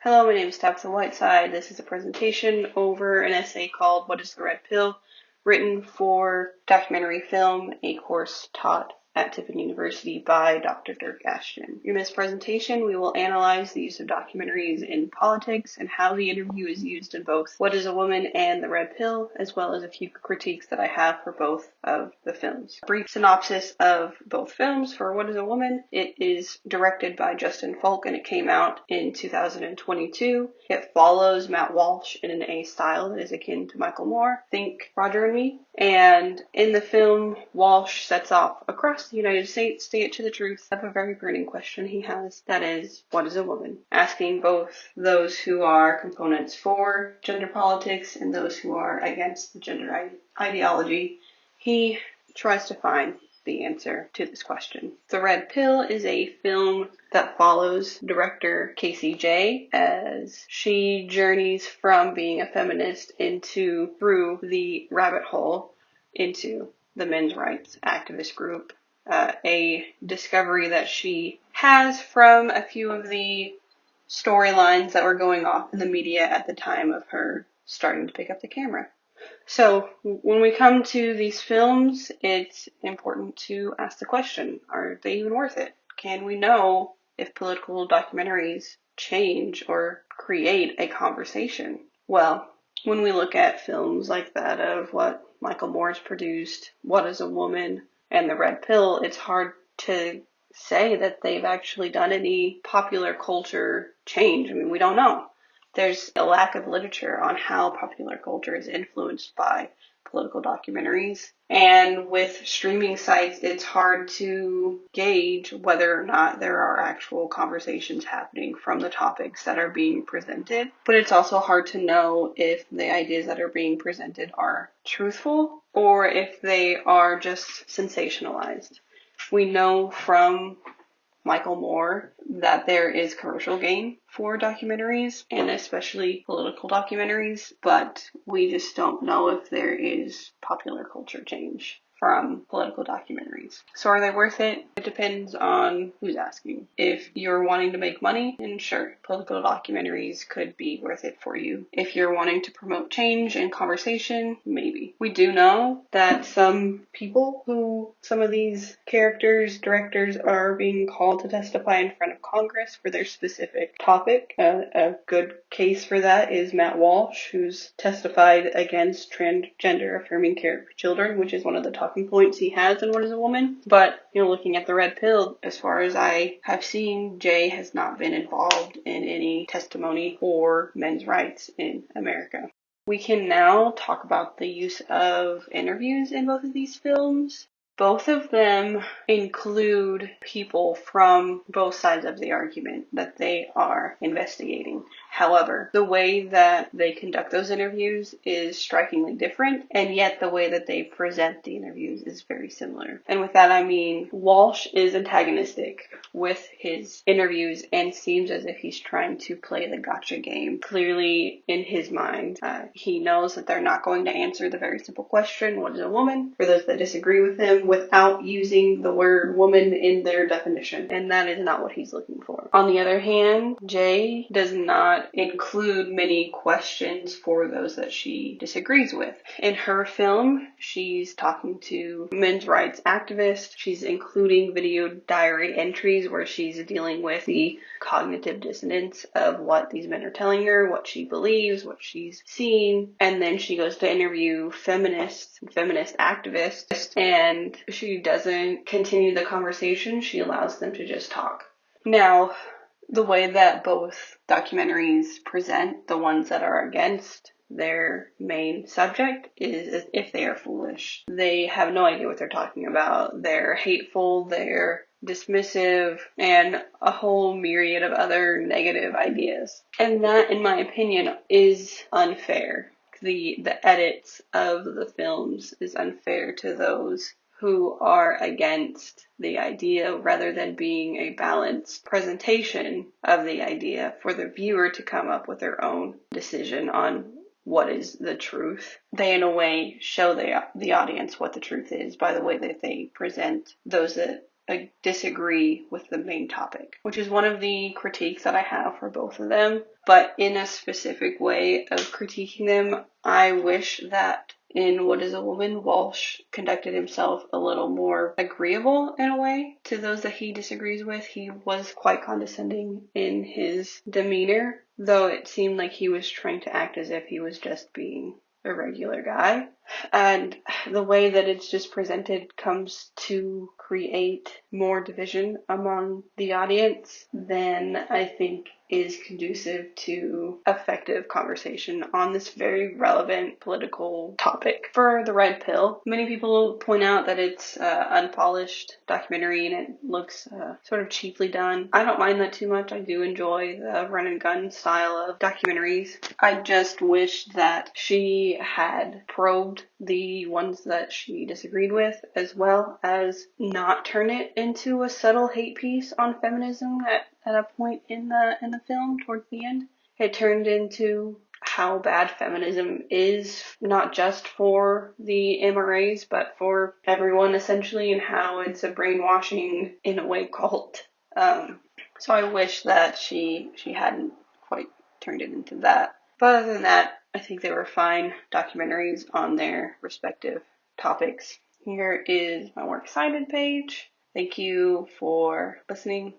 Hello, my name is Tabitha Whiteside. This is a presentation over an essay called What is the Red Pill? Written for documentary film, a course taught at Tiffin University by Dr. Dirk Ashton. In this presentation, we will analyze the use of documentaries in politics and how the interview is used in both What is a Woman and The Red Pill, as well as a few critiques that I have for both of the films. A brief synopsis of both films. For What is a Woman, it is directed by Justin Falk and it came out in 2022. It follows Matt Walsh in a style that is akin to Michael Moore. Think Roger and Me. And in the film, Walsh sets off across the United States to get to the truth of a very burning question he has. That is, what is a woman? Asking both those who are components for gender politics and those who are against the gender ideology, he tries to find the answer to this question. The Red Pill is a film that follows director Casey Jay as she journeys from being a feminist through the rabbit hole into the men's rights activist group. A discovery that she has from a few of the storylines that were going off in the media at the time of her starting to pick up the camera. So when we come to these films, it's important to ask the question, are they even worth it? Can we know if political documentaries change or create a conversation? Well, when we look at films like that of what Michael Moore's produced, What is a Woman, and The Red Pill, it's hard to say that they've actually done any popular culture change. I mean, we don't know. There's a lack of literature on how popular culture is influenced by political documentaries. And with streaming sites, it's hard to gauge whether or not there are actual conversations happening from the topics that are being presented. But it's also hard to know if the ideas that are being presented are truthful or if they are just sensationalized. We know from Michael Moore that there is commercial gain for documentaries and especially political documentaries, but we just don't know if there is popular culture change from political documentaries. So are they worth it? It depends on who's asking. If you're wanting to make money, then sure, political documentaries could be worth it for you. If you're wanting to promote change and conversation, maybe. We do know that some of these directors are being called to testify in front of Congress for their specific topic. A good case for that is Matt Walsh, who's testified against transgender affirming care for children, which is one of the talking points he has in What is a Woman. But, looking at The Red Pill, as far as I have seen, Jay has not been involved in any testimony for men's rights in America. We can now talk about the use of interviews in both of these films. Both of them include people from both sides of the argument that they are investigating. However, the way that they conduct those interviews is strikingly different, and yet the way that they present the interviews is very similar. And with that I mean, Walsh is antagonistic with his interviews and seems as if he's trying to play the gotcha game. Clearly, in his mind, he knows that they're not going to answer the very simple question, what is a woman? For those that disagree with him, without using the word woman in their definition. And that is not what he's looking for. On the other hand, Jay does not include many questions for those that she disagrees with. In her film, she's talking to men's rights activists. She's including video diary entries where she's dealing with the cognitive dissonance of what these men are telling her, what she believes, what she's seen. And then she goes to interview feminist activists, and she doesn't continue the conversation. She allows them to just talk. Now, the way that both documentaries present the ones that are against their main subject is as if they are foolish. They have no idea what they're talking about. They're hateful, they're dismissive, and a whole myriad of other negative ideas. And that, in my opinion, is unfair. The edits of the films is unfair to those who are against the idea rather than being a balanced presentation of the idea for the viewer to come up with their own decision on what is the truth. They, in a way, show the audience what the truth is by the way that they present those that disagree with the main topic, which is one of the critiques that I have for both of them. But in a specific way of critiquing them, I wish that in What is a Woman, Walsh conducted himself a little more agreeable in a way to those that he disagrees with. He was quite condescending in his demeanor, though it seemed like he was trying to act as if he was just being a regular guy. And the way that it's just presented comes to create more division among the audience than I think is conducive to effective conversation on this very relevant political topic. For The Red Pill, many people point out that it's unpolished documentary and it looks sort of cheaply done. I don't mind that too much. I do enjoy the run and gun style of documentaries. I just wish that she had probed the ones that she disagreed with, as well as not turn it into a subtle hate piece on feminism at a point in the film towards the end. It turned into how bad feminism is, not just for the MRAs, but for everyone essentially, and how it's a brainwashing, in a way, cult. So I wish that she hadn't quite turned it into that. But other than that, I think they were fine documentaries on their respective topics. Here is my Works Cited page. Thank you for listening.